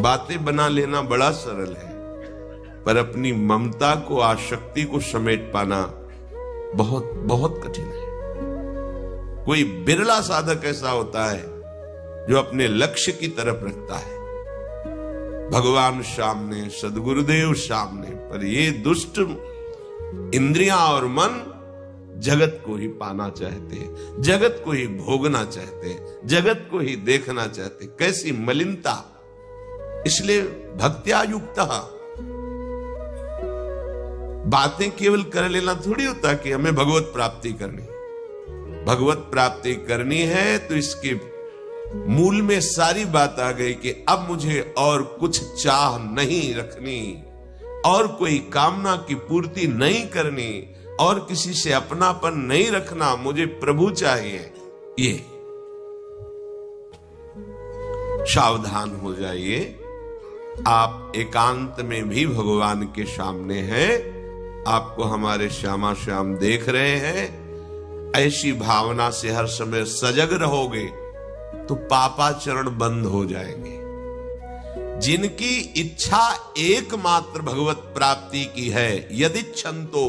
बातें बना लेना बड़ा सरल है, पर अपनी ममता को, आसक्ति को समेट पाना बहुत बहुत कठिन है। कोई बिरला साधक ऐसा होता है जो अपने लक्ष्य की तरफ रखता है, भगवान सामने, सदगुरुदेव सामने, पर ये दुष्ट इंद्रियां और मन जगत को ही पाना चाहते हैं, जगत को ही भोगना चाहते हैं, जगत को ही देखना चाहते हैं। कैसी मलिनता! इसलिए भक्त्या युक्तः, बातें केवल कर लेना थोड़ी होता कि हमें भगवत प्राप्ति करनी। भगवत प्राप्ति करनी है तो इसके मूल में सारी बात आ गई कि अब मुझे और कुछ चाह नहीं रखनी, और कोई कामना की पूर्ति नहीं करनी, और किसी से अपनापन नहीं रखना, मुझे प्रभु चाहिए। ये सावधान हो जाइए। आप एकांत में भी भगवान के सामने हैं, आपको हमारे श्यामा श्याम देख रहे हैं। ऐसी भावना से हर समय सजग रहोगे तो पापाचरण बंद हो जाएंगे। जिनकी इच्छा एकमात्र भगवत प्राप्ति की है, यदिच्छन्तो,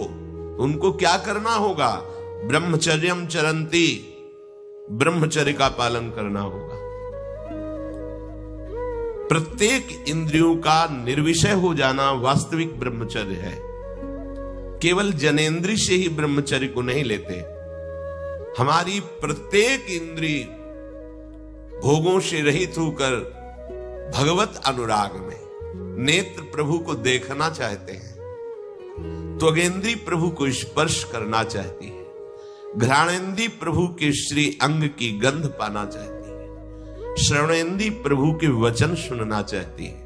उनको क्या करना होगा? ब्रह्मचर्यम चरंती, ब्रह्मचर्य का पालन करना होगा। प्रत्येक इंद्रियों का निर्विषय हो जाना वास्तविक ब्रह्मचर्य है। केवल जनेंद्री से ही ब्रह्मचर्य को नहीं लेते। हमारी प्रत्येक इंद्री भोगों से रहित होकर भगवत अनुराग में, नेत्र प्रभु को देखना चाहते हैं, त्वगेंद्री प्रभु को स्पर्श करना चाहती है, घ्राणेंद्री प्रभु के श्री अंग की गंध पाना चाहती है, श्रवणेंद्री प्रभु के वचन सुनना चाहती है।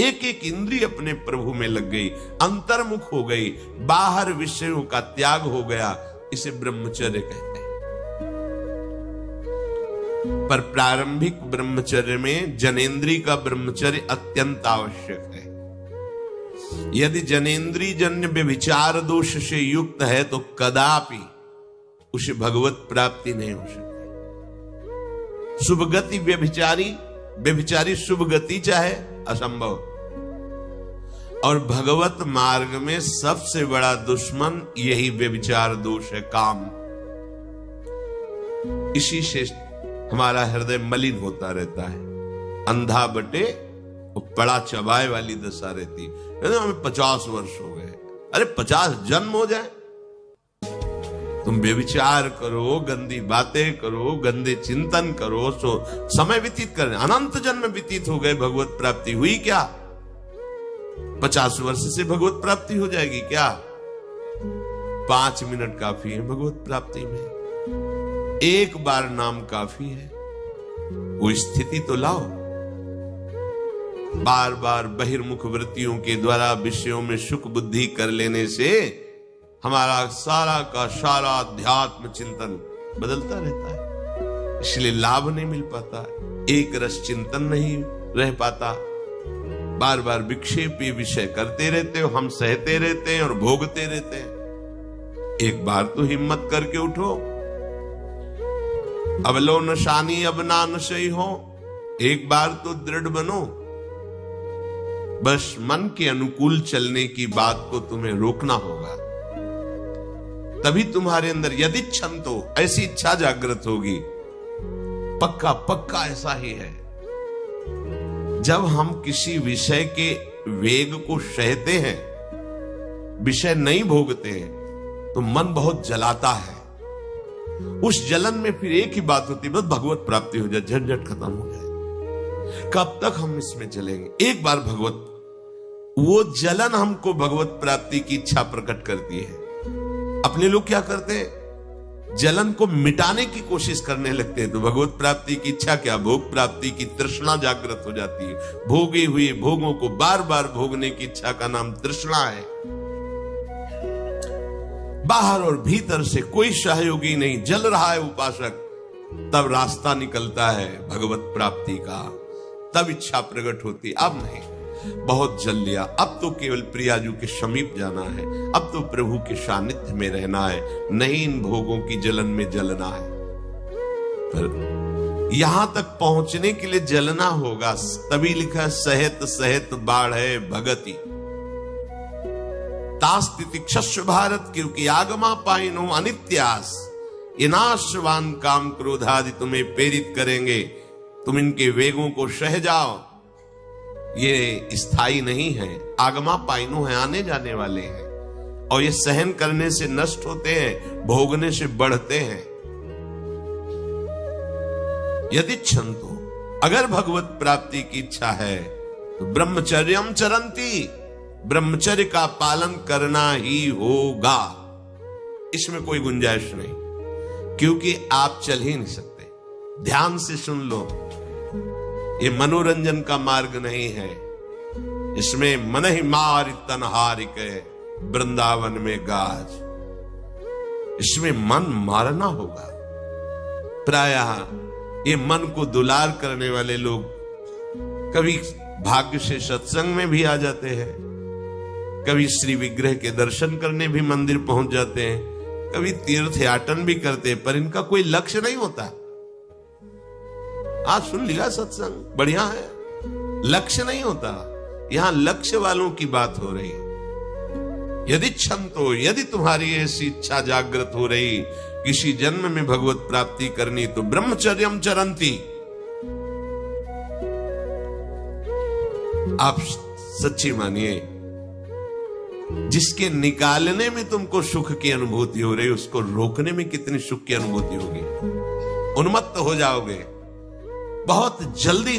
एक एक इंद्री अपने प्रभु में लग गई, अंतर्मुख हो गई, बाहर विषयों का त्याग हो गया। इसे ब्रह्मचर्य कहते हैं। पर प्रारंभिक ब्रह्मचर्य में जनेंद्री का ब्रह्मचर्य अत्यंत आवश्यक है। यदि जनेंद्री जन्य व्यभिचार दोष से युक्त है तो कदापि उसे भगवत प्राप्ति नहीं हो सकती। शुभ गति व्यभिचारी शुभ गति चाहे, असंभव। और भगवत मार्ग में सबसे बड़ा दुश्मन यही व्यभिचार दोष है, काम। इसी से हमारा हृदय मलिन होता रहता है, अंधा बटे पड़ा चबाए वाली दशा रहती है। हमें 50 वर्ष हो गए, अरे 50 जन्म हो जाए। तुम व्यभिचार करो, गंदी बातें करो, गंदे चिंतन करो, सो समय व्यतीत कर, अनंत जन्म व्यतीत हो गए, भगवत प्राप्ति हुई क्या? 50 वर्ष से भगवत प्राप्ति हो जाएगी क्या? 5 मिनट काफी है भगवत प्राप्ति में, एक बार नाम काफी है। वो स्थिति तो लाओ। बार बार बहिर्मुख वृत्तियों के द्वारा विषयों में सुख बुद्धि कर लेने से हमारा सारा का सारा अध्यात्म चिंतन बदलता रहता है, इसलिए लाभ नहीं मिल पाता, एक रस चिंतन नहीं रह पाता। बार बार विक्षेपी विषय करते रहते हो, हम सहते रहते हैं और भोगते रहते हैं। एक बार तो हिम्मत करके उठो, अब लो नशानी अब ना नशई हो, एक बार तो दृढ़ बनो। बस मन के अनुकूल चलने की बात को तुम्हें रोकना होगा, तभी तुम्हारे अंदर यदिच्छन्तो, ऐसी इच्छा जागृत होगी। पक्का पक्का ऐसा ही है। जब हम किसी विषय के वेग को सहते हैं, विषय नहीं भोगते हैं, तो मन बहुत जलाता है। उस जलन में फिर एक ही बात होती है, बस भगवत प्राप्ति हो जाए, झंझट खत्म हो जाए। कब तक हम इसमें चलेंगे? एक बार भगवत, वो जलन हमको भगवत प्राप्ति की इच्छा प्रकट करती है। अपने लोग क्या करते हैं? जलन को मिटाने की कोशिश करने लगते हैं, तो भगवत प्राप्ति की इच्छा क्या, भोग प्राप्ति की तृष्णा जागृत हो जाती है। भोगे हुए भोगों को बार बार भोगने की इच्छा का नाम तृष्णा है। बाहर और भीतर से कोई सहयोगी नहीं, जल रहा है उपासक, तब रास्ता निकलता है भगवत प्राप्ति का, तब इच्छा प्रकट होती। अब नहीं, बहुत जल लिया, अब तो केवल प्रियाजू के समीप जाना है, अब तो प्रभु के सानिध्य में रहना है, नहीं इन भोगों की जलन में जलना है। पर यहां तक पहुंचने के लिए जलना होगा, तभी लिखा सहित सहित बाढ़े भगति तास्तिति क्षस्व भारत, क्योंकि आगमा पाइनो अनित्यास, ये नाशवान काम क्रोध आदि तुम्हें प्रेरित करेंगे, तुम इनके वेगों को सह जाओ, ये स्थायी नहीं है। आगमा पाइनो है, आने जाने वाले हैं, और ये सहन करने से नष्ट होते हैं, भोगने से बढ़ते हैं। यदि छंतो, अगर भगवत प्राप्ति की इच्छा है तो ब्रह्मचर्यम चरंती, ब्रह्मचर्य का पालन करना ही होगा, इसमें कोई गुंजाइश नहीं, क्योंकि आप चल ही नहीं सकते। ध्यान से सुन लो, ये मनोरंजन का मार्ग नहीं है, इसमें मन ही मार तनहारिक वृंदावन में गाज, इसमें मन मारना होगा। प्रायः ये मन को दुलार करने वाले लोग कभी भाग्य से सत्संग में भी आ जाते हैं, कभी श्री विग्रह के दर्शन करने भी मंदिर पहुंच जाते हैं, कभी तीर्थ याटन भी करते हैं, पर इनका कोई लक्ष्य नहीं होता। आज सुन लिया सत्संग, बढ़िया है, लक्ष्य नहीं होता। यहां लक्ष्य वालों की बात हो रही। यदि क्षमतो, यदि तुम्हारी ऐसी इच्छा जागृत हो रही किसी जन्म में भगवत प्राप्ति करनी, तो ब्रह्मचर्यम चरंती, आप सच्ची मानिए, जिसके निकालने में तुमको सुख की अनुभूति हो रही, उसको रोकने में कितनी सुख की अनुभूति होगी। उन्मत्त हो जाओगे, बहुत जल्दी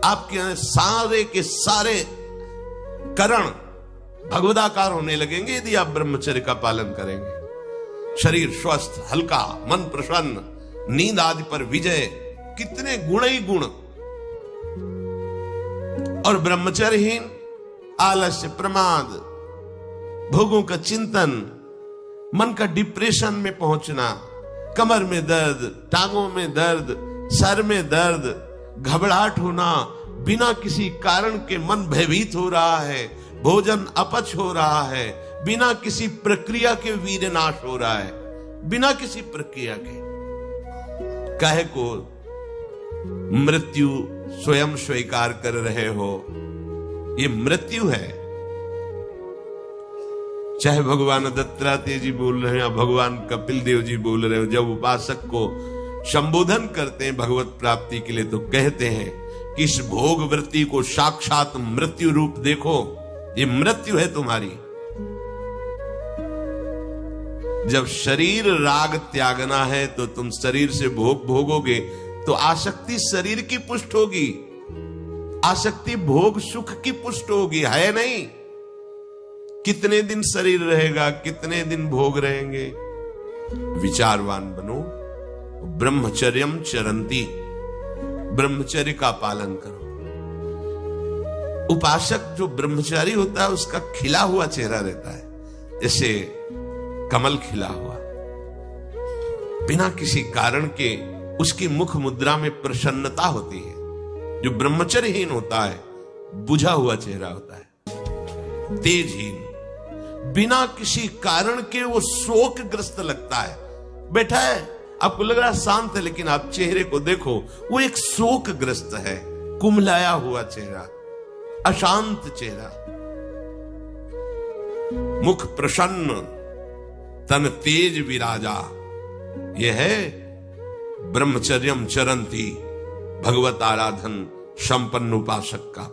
आपके सारे के सारे करण भगवदाकार होने लगेंगे यदि आप ब्रह्मचर्य का पालन करेंगे। शरीर स्वस्थ, हल्का, मन प्रसन्न, नींद आदि पर विजय, कितने गुण ही गुण। और ब्रह्मचर्यहीन आलस्य, प्रमाद, भोगों का चिंतन, मन का डिप्रेशन में पहुंचना, कमर में दर्द, टांगों में दर्द, सर में दर्द, घबराहट होना, बिना किसी कारण के मन भयभीत हो रहा है, भोजन अपच हो रहा है, बिना किसी प्रक्रिया के वीरनाश हो रहा है, बिना किसी प्रक्रिया के। काहे को मृत्यु स्वयं स्वीकार कर रहे हो, ये मृत्यु है। चाहे भगवान दत्तात्रेय जी बोल रहे हैं या भगवान कपिल देव जी बोल रहे हो, जब उपासक को संबोधन करते हैं भगवत प्राप्ति के लिए, तो कहते हैं कि इस भोग वृत्ति को साक्षात मृत्यु रूप देखो, ये मृत्यु है तुम्हारी। जब शरीर राग त्यागना है तो तुम शरीर से भोग भोगोगे, तो आसक्ति शरीर की पुष्ट होगी, आसक्ति भोग सुख की पुष्ट होगी, है नहीं। कितने दिन शरीर रहेगा, कितने दिन भोग रहेंगे। विचारवान बनो, ब्रह्मचर्यम चरंती, ब्रह्मचर्य का पालन करो। उपासक जो ब्रह्मचारी होता है उसका खिला हुआ चेहरा रहता है, जैसे कमल खिला हुआ, बिना किसी कारण के उसकी मुख मुद्रा में प्रसन्नता होती है। जो ब्रह्मचर्यहीन होता है बुझा हुआ चेहरा होता है, तेजहीन, बिना किसी कारण के वो शोकग्रस्त लगता है। बैठा है, आपको लग रहा है शांत है, लेकिन आप चेहरे को देखो, वो एक शोकग्रस्त है, कुम्हलाया हुआ चेहरा, अशांत चेहरा, मुख प्रसन्न, तन तेज विराजा। यह है ब्रह्मचर्यम चरंती, भगवत आराधन संपन्न उपासक का।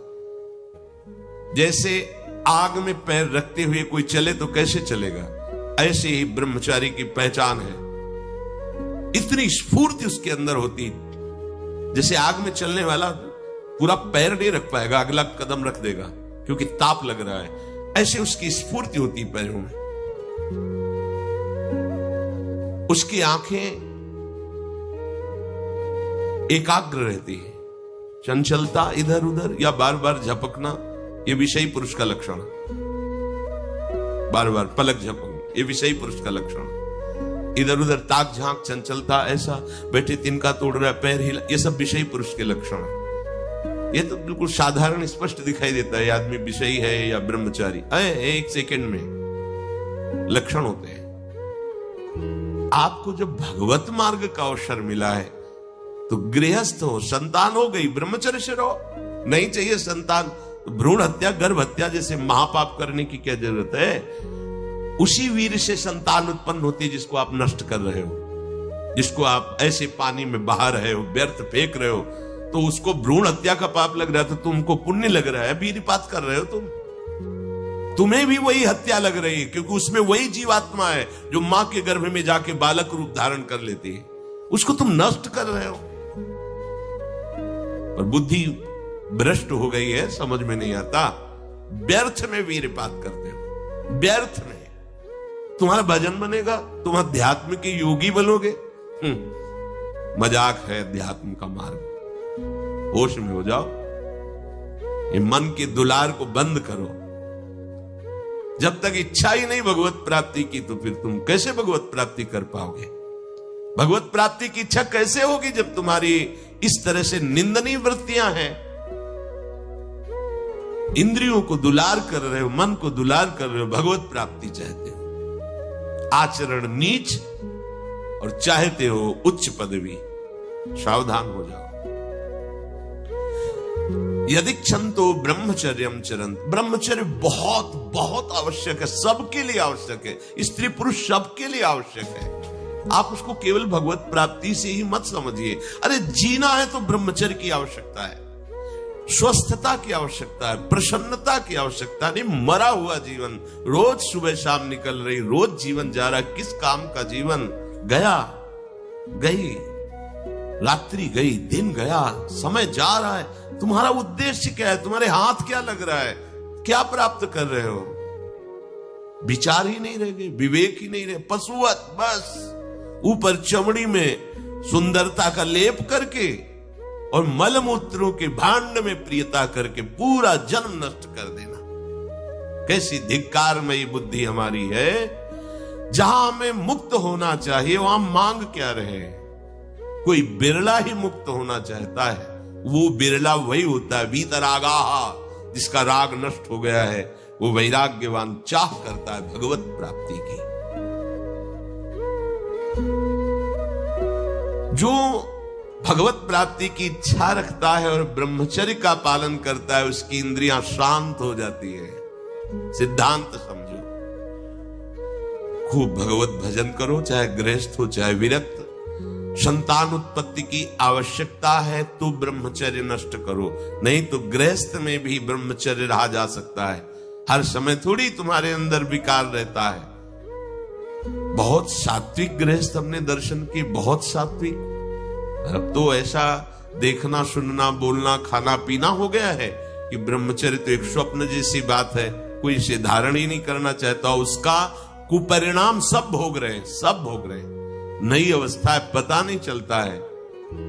जैसे आग में पैर रखते हुए कोई चले तो कैसे चलेगा, ऐसे ही ब्रह्मचारी की पहचान है। इतनी स्फूर्ति उसके अंदर होती, जैसे आग में चलने वाला पूरा पैर नहीं रख पाएगा, अगला कदम रख देगा क्योंकि ताप लग रहा है, ऐसे उसकी स्फूर्ति होती पैरों में। उसकी आंखें एकाग्र रहती है, चंचलता इधर उधर या बार बार झपकना, ये विषयी पुरुष का लक्षण। बार बार पलक झपकना, ये विषयी पुरुष का लक्षण। इधर उधर ताक झांक, चंचलता, ऐसा बैठे तिनका तोड़ रहा है, पैर हिला, ये सब विषयी पुरुष के लक्षण। ये तो बिल्कुल साधारण स्पष्ट दिखाई देता है आदमी विषयी है या ब्रह्मचारी, एक सेकंड में लक्षण होते हैं। आपको जब भगवत मार्ग का अवसर मिला है तो गृहस्थ हो, संतान हो गई, ब्रह्मचर्य से रहो। नहीं चाहिए संतान, भ्रूण हत्या, गर्भ हत्या जैसे महापाप करने की क्या जरूरत है? उसी वीर से संतान उत्पन्न होती है जिसको आप नष्ट कर रहे हो, जिसको आप ऐसे पानी में बहा रहे हो, व्यर्थ फेंक रहे हो, तो उसको भ्रूण हत्या का पाप लग रहा है, तो तुमको पुण्य लग रहा है, वीरपात कर रहे हो तुम्हें भी वही हत्या लग रही है, क्योंकि उसमें वही जीवात्मा है जो मां के गर्भ में जाके बालक रूप धारण कर लेती है, उसको तुम नष्ट कर रहे हो। और बुद्धि भ्रष्ट हो गई है, समझ में नहीं आता, व्यर्थ में वीरपात करते हो, व्यर्थ में। तुम्हारा भजन बनेगा, तुम अध्यात्म के योगी बनोगे, मजाक है अध्यात्म का मार्ग। होश में हो जाओ, ये मन के दुलार को बंद करो। जब तक इच्छा ही नहीं भगवत प्राप्ति की, तो फिर तुम कैसे भगवत प्राप्ति कर पाओगे? भगवत प्राप्ति की इच्छा कैसे होगी जब तुम्हारी इस तरह से निंदनीय वृत्तियां हैं? इंद्रियों को दुलार कर रहे हो, मन को दुलार कर रहे हो, भगवत प्राप्ति चाहते हो, आचरण नीच और चाहते हो उच्च पदवी। सावधान हो जाओ। यदि क्षंतो ब्रह्मचर्यम चरंत, ब्रह्मचर्य बहुत बहुत आवश्यक है, सबके लिए आवश्यक है, स्त्री पुरुष सबके लिए आवश्यक है। आप उसको केवल भगवत प्राप्ति से ही मत समझिए। अरे जीना है तो ब्रह्मचर्य की आवश्यकता है, स्वस्थता की आवश्यकता है, प्रसन्नता की आवश्यकता नहीं। मरा हुआ जीवन, रोज सुबह शाम निकल रही, रोज जीवन जा रहा, किस काम का जीवन? गया गई, रात्रि गई, दिन गया, समय जा रहा है। तुम्हारा उद्देश्य क्या है? तुम्हारे हाथ क्या लग रहा है? क्या प्राप्त कर रहे हो? विचार ही नहीं रह गए, विवेक ही नहीं रहे, पशुवत बस ऊपर चमड़ी में सुंदरता का लेप करके और मलमूत्रों के भांड में प्रियता करके पूरा जन्म नष्ट कर देना। कैसी धिक्कारमयी बुद्धि हमारी है। जहां हमें मुक्त होना चाहिए वहां मांग क्या रहे? कोई बिरला ही मुक्त होना चाहता है, वो बिरला वही होता है वीतरागाहा, जिसका राग नष्ट हो गया है, वो वैराग्यवान चाह करता है भगवत प्राप्ति की। जो भगवत प्राप्ति की इच्छा रखता है और ब्रह्मचर्य का पालन करता है, उसकी इंद्रियां शांत हो जाती है। सिद्धांत समझो, खूब भगवत भजन करो, चाहे गृहस्थ हो चाहे विरक्त। संतान उत्पत्ति की आवश्यकता है तो ब्रह्मचर्य नष्ट करो, नहीं तो गृहस्थ में भी ब्रह्मचर्य रहा जा सकता है। हर समय थोड़ी तुम्हारे अंदर विकार रहता है। बहुत सात्विक गृहस्थ हमने दर्शन की, बहुत सात्विक। अब तो ऐसा देखना, सुनना, बोलना, खाना पीना हो गया है कि ब्रह्मचर्य तो एक स्वप्न जैसी बात है, कोई इसे धारण ही नहीं करना चाहता। उसका कुपरिणाम सब भोग रहे हैं, सब भोग रहे हैं। नई अवस्था है, पता नहीं चलता है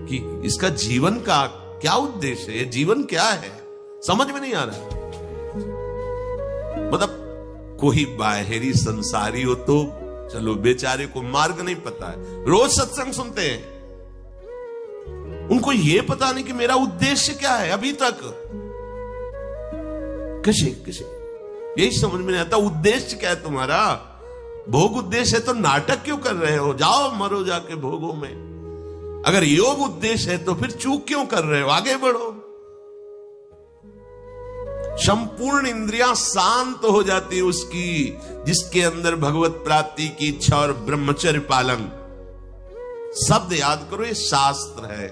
कि इसका जीवन का क्या उद्देश्य है, जीवन क्या है, समझ में नहीं आ रहा। मतलब कोई बाहरी संसारी हो तो चलो, बेचारे को मार्ग नहीं पता है, रोज सत्संग सुनते हैं, उनको ये पता नहीं कि मेरा उद्देश्य क्या है। अभी तक कैसे यही समझ में नहीं आता, उद्देश्य क्या है तुम्हारा? भोग उद्देश्य है तो नाटक क्यों कर रहे हो? जाओ मरो जाके भोगों में। अगर योग उद्देश्य है तो फिर चूक क्यों कर रहे हो? आगे बढ़ो। संपूर्ण इंद्रियां शांत हो जाती है उसकी, जिसके अंदर भगवत प्राप्ति की इच्छा और ब्रह्मचर्य पालन। शब्द याद करो, ये शास्त्र है।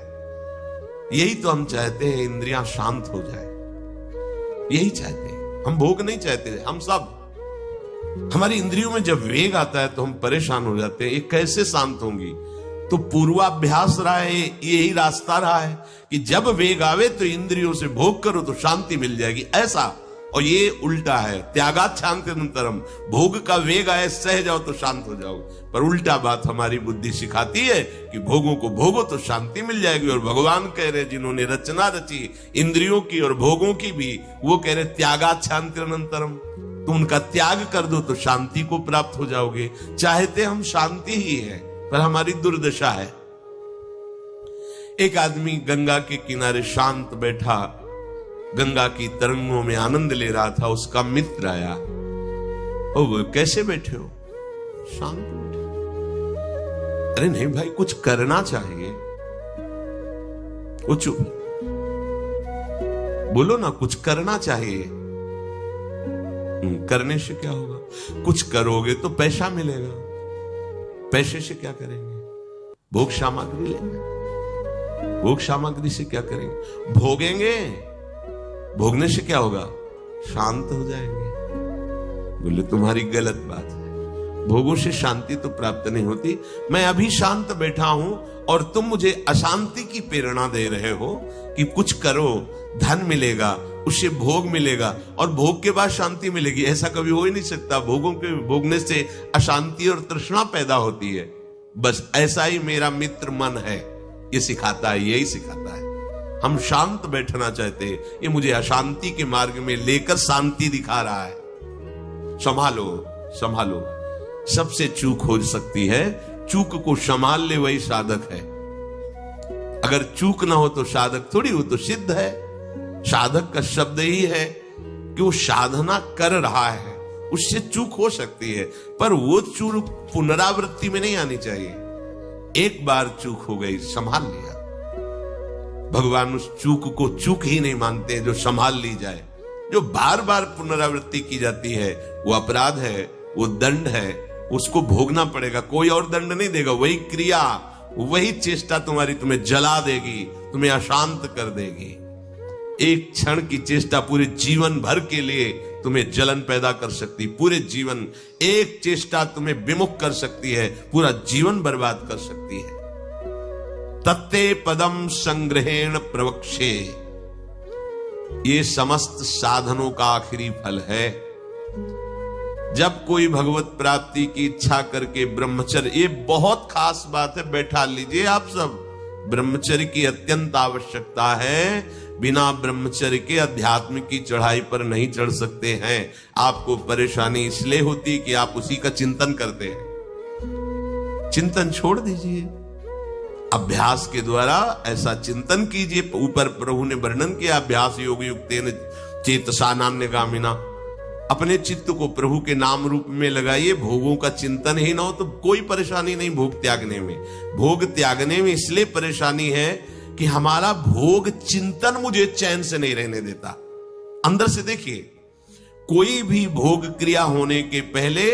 यही तो हम चाहते हैं, इंद्रियां शांत हो जाए, यही चाहते हैं हम। भोग नहीं चाहते हम सब। हमारी इंद्रियों में जब वेग आता है तो हम परेशान हो जाते हैं, ये कैसे शांत होंगी? तो पूर्वाभ्यास रहा है, यही रास्ता रहा है कि जब वेग आवे तो इंद्रियों से भोग करो तो शांति मिल जाएगी, ऐसा। और ये उल्टा है, त्यागात शांतिरंतरम। भोग का वेग आए, सह जाओ तो शांत हो जाओगे। पर उल्टा बात हमारी बुद्धि सिखाती है कि भोगों को भोगो तो शांति मिल जाएगी। और भगवान कह रहे, जिन्होंने रचना रची इंद्रियों की और भोगों की भी, वो कह रहे त्यागात शांतिरंतरम। तुम उनका त्याग कर दो तो शांति को प्राप्त हो जाओगे। चाहते हम शांति ही है, पर हमारी दुर्दशा है। एक आदमी गंगा के किनारे शांत बैठा, गंगा की तरंगों में आनंद ले रहा था। उसका मित्र आया, ओ वो कैसे बैठे हो? शांत बैठे। अरे नहीं भाई, कुछ करना चाहिए। वो चुप। बोलो ना, कुछ करना चाहिए। करने से क्या होगा? कुछ करोगे तो पैसा मिलेगा। पैसे से क्या करेंगे? भोग सामग्री लेंगे। भोग सामग्री से क्या करेंगे? भोगेंगे। भोगने से क्या होगा? शांत हो जाएंगे। बोले तुम्हारी गलत बात है, भोगों से शांति तो प्राप्त नहीं होती। मैं अभी शांत बैठा हूं और तुम मुझे अशांति की प्रेरणा दे रहे हो कि कुछ करो, धन मिलेगा, उससे भोग मिलेगा और भोग के बाद शांति मिलेगी। ऐसा कभी हो ही नहीं सकता। भोगों के भोगने से अशांति और तृष्णा पैदा होती है। बस ऐसा ही मेरा मित्र मन है, ये सिखाता है, यही सिखाता है। हम शांत बैठना चाहते हैं, ये मुझे अशांति के मार्ग में लेकर शांति दिखा रहा है। संभालो, संभालो। सबसे चूक हो सकती है, चूक को संभाल ले वही साधक है। अगर चूक ना हो तो साधक थोड़ी, हो तो सिद्ध है। साधक का शब्द ही है कि वो साधना कर रहा है, उससे चूक हो सकती है, पर वो चूक पुनरावृत्ति में नहीं आनी चाहिए। एक बार चूक हो गई, संभाल लिया। भगवान उस चूक को चूक ही नहीं मानते जो संभाल ली जाए। जो बार बार पुनरावृत्ति की जाती है वो अपराध है, वो दंड है, उसको भोगना पड़ेगा। कोई और दंड नहीं देगा। वही क्रिया, वही चेष्टा तुम्हारी तुम्हें जला देगी, तुम्हें अशांत कर देगी। एक क्षण की चेष्टा पूरे जीवन भर के लिए तुम्हें जलन पैदा कर सकती। पूरे जीवन एक चेष्टा तुम्हें विमुख कर सकती है, पूरा जीवन बर्बाद कर सकती है। तत्ते पदम संग्रहेण प्रवक्षे, ये समस्त साधनों का आखिरी फल है। जब कोई भगवत प्राप्ति की इच्छा करके ब्रह्मचर्य, ये बहुत खास बात है, बैठा लीजिए आप सब। ब्रह्मचर्य की अत्यंत आवश्यकता है। बिना ब्रह्मचर्य के अध्यात्म की चढ़ाई पर नहीं चढ़ सकते हैं। आपको परेशानी इसलिए होती कि आप उसी का चिंतन करते हैं। चिंतन छोड़ दीजिए, अभ्यास के द्वारा ऐसा चिंतन कीजिए। ऊपर प्रभु ने वर्णन किया, अभ्यास योग युक्तेन चेतसा नान्यगामिना। अपने चित्त को प्रभु के नाम रूप में लगाइए। भोगों का चिंतन ही ना हो तो कोई परेशानी नहीं भोग त्यागने में। भोग त्यागने में इसलिए परेशानी है कि हमारा भोग चिंतन मुझे चैन से नहीं रहने देता। अंदर से देखिए, कोई भी भोग क्रिया होने के पहले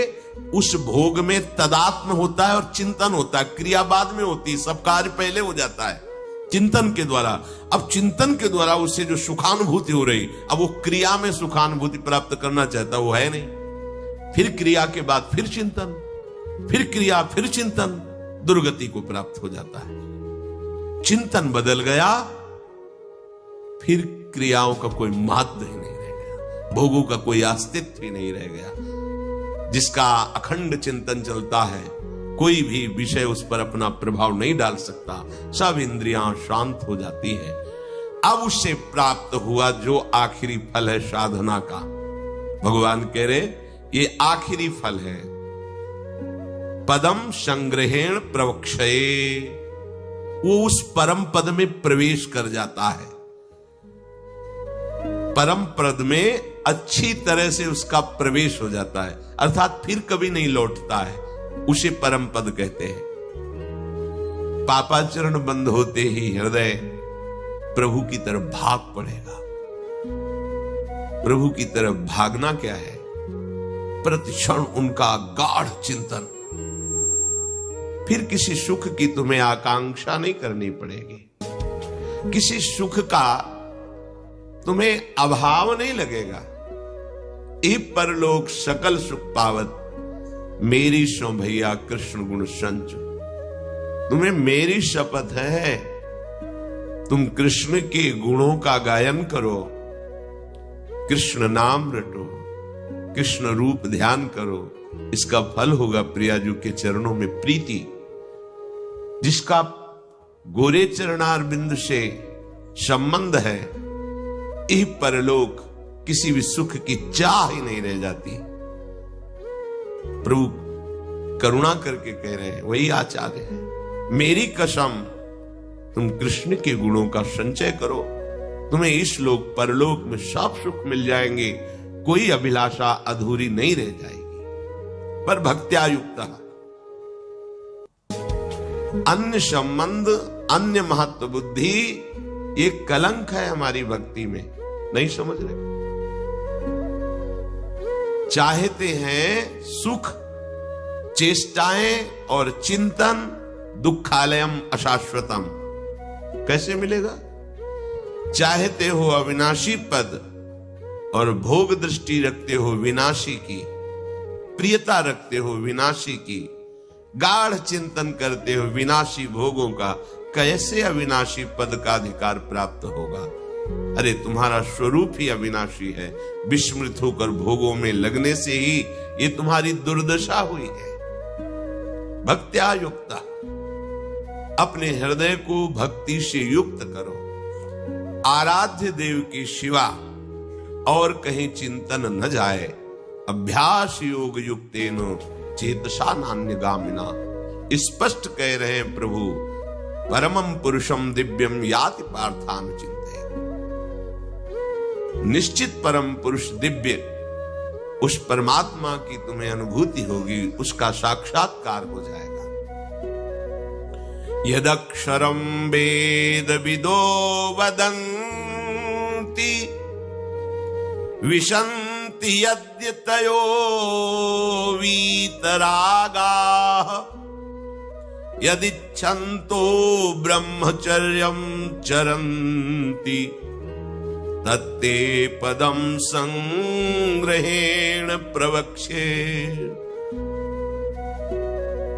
उस भोग में तदात्म होता है और चिंतन होता है। क्रिया बाद में होती है, सब कार्य पहले हो जाता है चिंतन के द्वारा। अब चिंतन के द्वारा उससे जो सुखानुभूति हो रही, अब वो क्रिया में सुखानुभूति प्राप्त करना चाहता, वो है नहीं। फिर क्रिया के बाद फिर चिंतन, फिर क्रिया, फिर चिंतन, दुर्गति को प्राप्त हो जाता है। चिंतन बदल गया, फिर क्रियाओं का कोई महत्व ही नहीं रह गया, भोगों का कोई अस्तित्व ही नहीं रह गया। जिसका अखंड चिंतन चलता है, कोई भी विषय उस पर अपना प्रभाव नहीं डाल सकता। सब इंद्रियां शांत हो जाती है। अब उससे प्राप्त हुआ जो आखिरी फल है साधना का, भगवान कह रहे ये आखिरी फल है। पदम संग्रहेण प्रवक्षये, वो उस परम पद में प्रवेश कर जाता है। परम पद में अच्छी तरह से उसका प्रवेश हो जाता है, अर्थात फिर कभी नहीं लौटता है। उसे परम पद कहते हैं। पापाचरण बंद होते ही हृदय प्रभु की तरफ भाग पड़ेगा। प्रभु की तरफ भागना क्या है? प्रतिक्षण उनका गाढ़ चिंतन। फिर किसी सुख की तुम्हें आकांक्षा नहीं करनी पड़ेगी। किसी सुख का तुम्हें अभाव नहीं लगेगा। इह परलोक सकल सुख पावत, मेरी सो भैया कृष्ण गुण संच। तुम्हें मेरी शपथ है, तुम कृष्ण के गुणों का गायन करो, कृष्ण नाम रटो, कृष्ण रूप ध्यान करो। इसका फल होगा प्रियाजू के चरणों में प्रीति। जिसका गोरे चरणार बिंदु से संबंध है, इह परलोक किसी भी सुख की चाह ही नहीं रह जाती। प्रभु करुणा करके कह रहे हैं, वही आचार्य है। मेरी कसम, तुम कृष्ण के गुणों का संचय करो, तुम्हें इस लोक परलोक में सब सुख मिल जाएंगे। कोई अभिलाषा अधूरी नहीं रह जाएगी। पर भक्त्या युक्त अन्य संबंध, अन्य महत्व बुद्धि ये कलंक है हमारी भक्ति में, नहीं समझ रहे। चाहते हैं सुख, चेष्टाएं और चिंतन, दुखालयम अशाश्वतम। कैसे मिलेगा? चाहते हो अविनाशी पद और भोग दृष्टि रखते हो विनाशी की, प्रियता रखते हो विनाशी की, गाढ़ चिंतन करते हो विनाशी भोगों का, कैसे अविनाशी पद का अधिकार प्राप्त होगा? अरे तुम्हारा स्वरूप ही अविनाशी है। विस्मृत होकर भोगों में लगने से ही ये तुम्हारी दुर्दशा हुई है। भक्त्या युक्ता, अपने हृदय को भक्ति से युक्त करो। आराध्य देव की शिवा और कहीं चिंतन न जाए। अभ्यास योग युक्तेन चेतसा नान्यगामिना। स्पष्ट कह रहे हैं प्रभु, परमं पुरुषम दिव्यम याति पार्थान चिंते। निश्चित परम पुरुष दिव्य, उस परमात्मा की तुम्हें अनुभूति होगी, उसका साक्षात्कार हो जाएगा। यदक्षरम वेद विदो वदन्ति विशन्ति यद्यतयो वीतरागाः यदिच्छन्तो ब्रह्मचर्यं चरन्ति तत्ते पदम संग्रहेण प्रवक्ष्ये।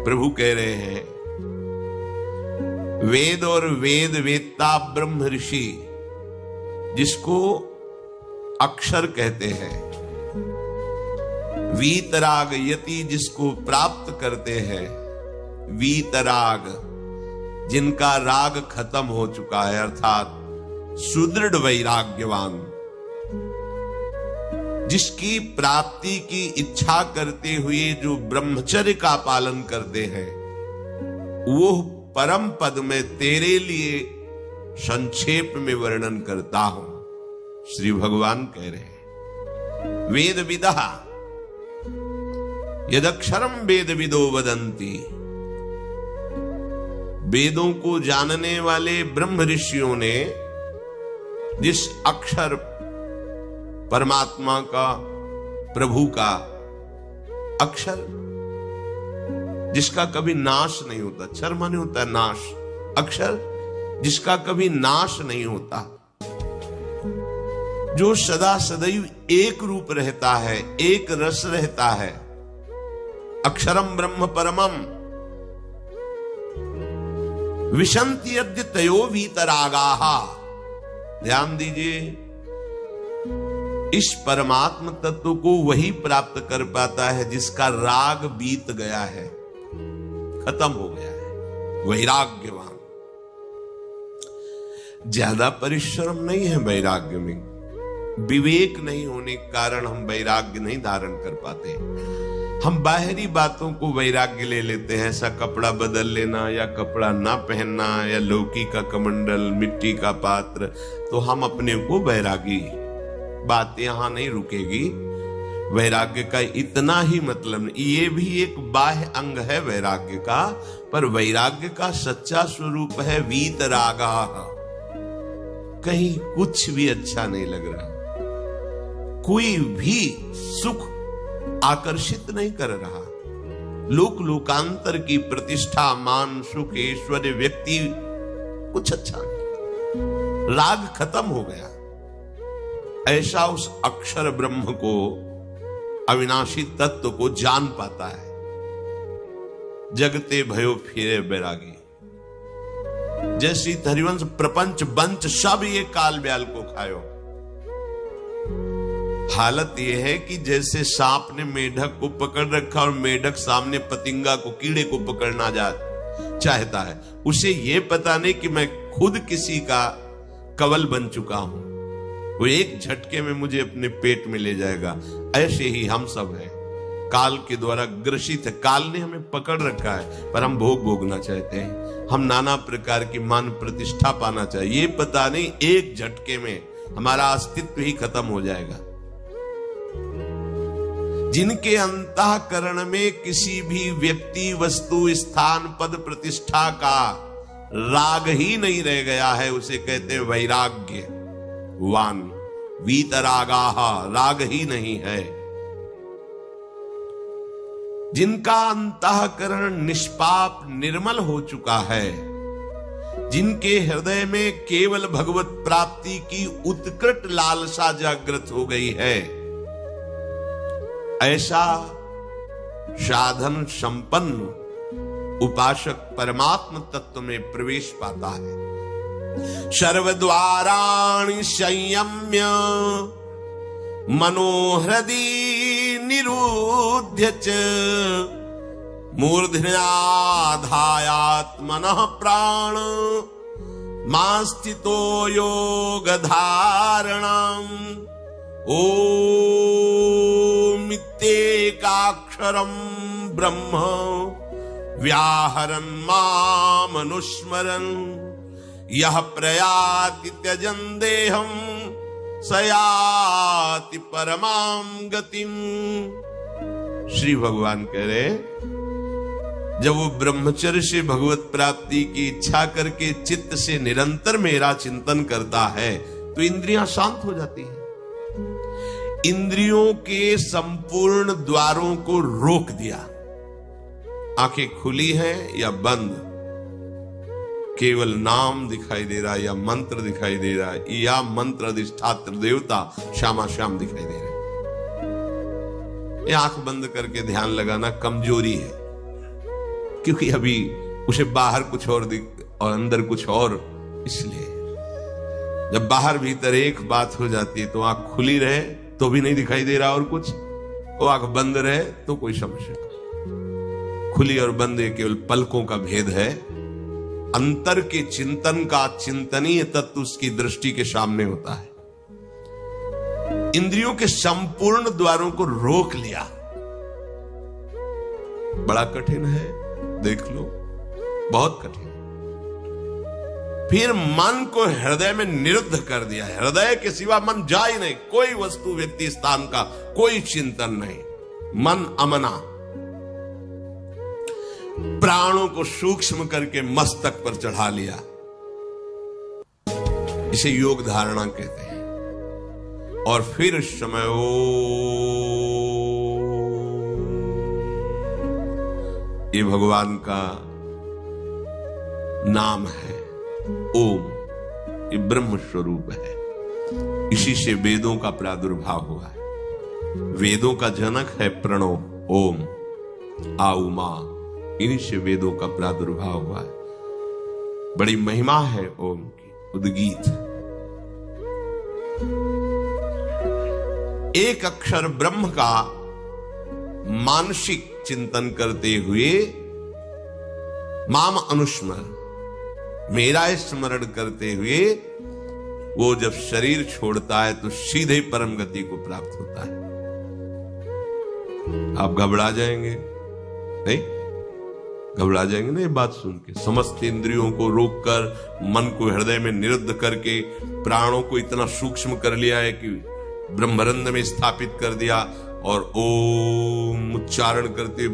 प्रभु कह रहे हैं, वेद और वेद वेत्ता ब्रह्म ऋषि, जिसको अक्षर कहते हैं, वीतराग यति जिसको प्राप्त करते हैं, वीतराग जिनका राग खत्म हो चुका है, अर्थात सुदृढ़ वैराग्यवान, जिसकी प्राप्ति की इच्छा करते हुए जो ब्रह्मचर्य का पालन करते हैं, वो परम पद में तेरे लिए संक्षेप में वर्णन करता हूं। श्री भगवान कह रहे हैं, वेद विदः यदक्षरम वेद विदो वदन्ति। वेदों को जानने वाले ब्रह्म ऋषियों ने जिस अक्षर परमात्मा का, प्रभु का अक्षर, जिसका कभी नाश नहीं होता, क्षर माने होता है नाश, अक्षर जिसका कभी नाश नहीं होता, जो सदा सदैव एक रूप रहता है, एक रस रहता है, अक्षरम ब्रह्म परमम विशन्ति यद्यतयो वीतरागाः। ध्यान दीजिए, इस परमात्म तत्व को वही प्राप्त कर पाता है जिसका राग बीत गया है, खत्म हो गया है, वैराग्यवान। ज्यादा परिश्रम नहीं है वैराग्य में, विवेक नहीं होने के कारण हम वैराग्य नहीं धारण कर पाते। हम बाहरी बातों को वैराग्य ले लेते हैं, ऐसा कपड़ा बदल लेना या कपड़ा ना पहनना या लौकी का कमंडल, मिट्टी का पात्र, तो हम अपने को वैरागी। बात यहां नहीं रुकेगी। वैराग्य का इतना ही मतलब नहीं, ये भी एक बाह्य अंग है वैराग्य का, पर वैराग्य का सच्चा स्वरूप है वीतरागा। कहीं कुछ भी अच्छा नहीं लग रहा, कोई भी सुख आकर्षित नहीं कर रहा, लोक लोकांतर की प्रतिष्ठा, मान, सुख, ऐश्वर्य, व्यक्ति कुछ अच्छा नहीं, राग खत्म हो गया। ऐसा उस अक्षर ब्रह्म को, अविनाशी तत्व को जान पाता है। जगते भयो फिरे बैरागी, जैसी हरिवंश प्रपंच बंच सब ये काल ब्याल को खायो। हालत यह है कि जैसे सांप ने मेढक को पकड़ रखा और मेढक सामने पतिंगा को, कीड़े को पकड़ना चाहता है, उसे यह पता नहीं कि मैं खुद किसी का कवल बन चुका हूं, वो एक झटके में मुझे अपने पेट में ले जाएगा। ऐसे ही हम सब हैं, काल के द्वारा ग्रसित है। काल ने हमें पकड़ रखा है, पर हम भोग भोगना चाहते हैं, हम नाना प्रकार की मान प्रतिष्ठा पाना चाहिए। ये पता नहीं एक झटके में हमारा अस्तित्व ही खत्म हो जाएगा। जिनके अंतःकरण में किसी भी व्यक्ति, वस्तु, स्थान, पद, प्रतिष्ठा का राग ही नहीं रह गया है, उसे कहते हैं वैराग्य वान। वीतरागाह, राग ही नहीं है। जिनका अंतःकरण निष्पाप निर्मल हो चुका है, जिनके हृदय में केवल भगवत प्राप्ति की उत्कट लालसा जागृत हो गई है, ऐसा साधन संपन्न उपासक परमात्म तत्व में प्रवेश पाता है। सर्वद्वाराणि संयम्य मनोहृदि निरुध्य च मूर्धन्याधायात्मनः प्राण मास्थितो योग धारणम् ओम इत्येकाक्षरम् ब्रह्म व्याहरन् मामनुस्मरन् यह प्रयाति त्यजन् देहं सयाति परमां गतिम। श्री भगवान कह रहे, जब वो ब्रह्मचर्य से भगवत प्राप्ति की इच्छा करके चित्त से निरंतर मेरा चिंतन करता है तो इंद्रियां शांत हो जाती हैं। इंद्रियों के संपूर्ण द्वारों को रोक दिया। आंखें खुली हैं या बंद, केवल नाम दिखाई दे रहा है या मंत्र दिखाई दे रहा है, या मंत्र अधिष्ठात्र देवता श्यामा श्याम दिखाई दे रहे। ये आंख बंद करके ध्यान लगाना कमजोरी है, क्योंकि अभी उसे बाहर कुछ और और अंदर कुछ और। इसलिए जब बाहर भीतर एक बात हो जाती है तो आंख खुली रहे तो भी नहीं दिखाई दे रहा और कुछ, वो आंख बंद रहे तो कोई समस्या। खुली और बंद केवल पलकों का भेद है। अंतर के चिंतन का चिंतनीय तत्व उसकी दृष्टि के सामने होता है। इंद्रियों के संपूर्ण द्वारों को रोक लिया, बड़ा कठिन है, देख लो, बहुत कठिन। फिर मन को हृदय में निरुद्ध कर दिया। हृदय के सिवा मन जा ही नहीं, कोई वस्तु व्यक्ति स्थान का कोई चिंतन नहीं, मन अमना। प्राणों को सूक्ष्म करके मस्तक पर चढ़ा लिया, इसे योग धारणा कहते हैं। और फिर उस समय ये भगवान का नाम है ओम, ये ब्रह्म स्वरूप है। इसी से वेदों का प्रादुर्भाव हुआ है। वेदों का जनक है प्रणव ओम, आ उमा, इन्हीं से वेदों का प्रादुर्भाव हुआ है। बड़ी महिमा है ओम की। उद्गीत, एक अक्षर ब्रह्म का मानसिक चिंतन करते हुए माम अनुस्मर, मेरा स्मरण करते हुए वो जब शरीर छोड़ता है तो सीधे परम गति को प्राप्त होता है। आप घबरा जाएंगे नहीं? घबरा जाएंगे ना ये बात सुन के? समस्त इंद्रियों को रोककर मन को हृदय में निरुद्ध करके प्राणों को इतना सूक्ष्म कर लिया है कि ब्रह्मरंध्र में स्थापित कर दिया और ओम उच्चारण करते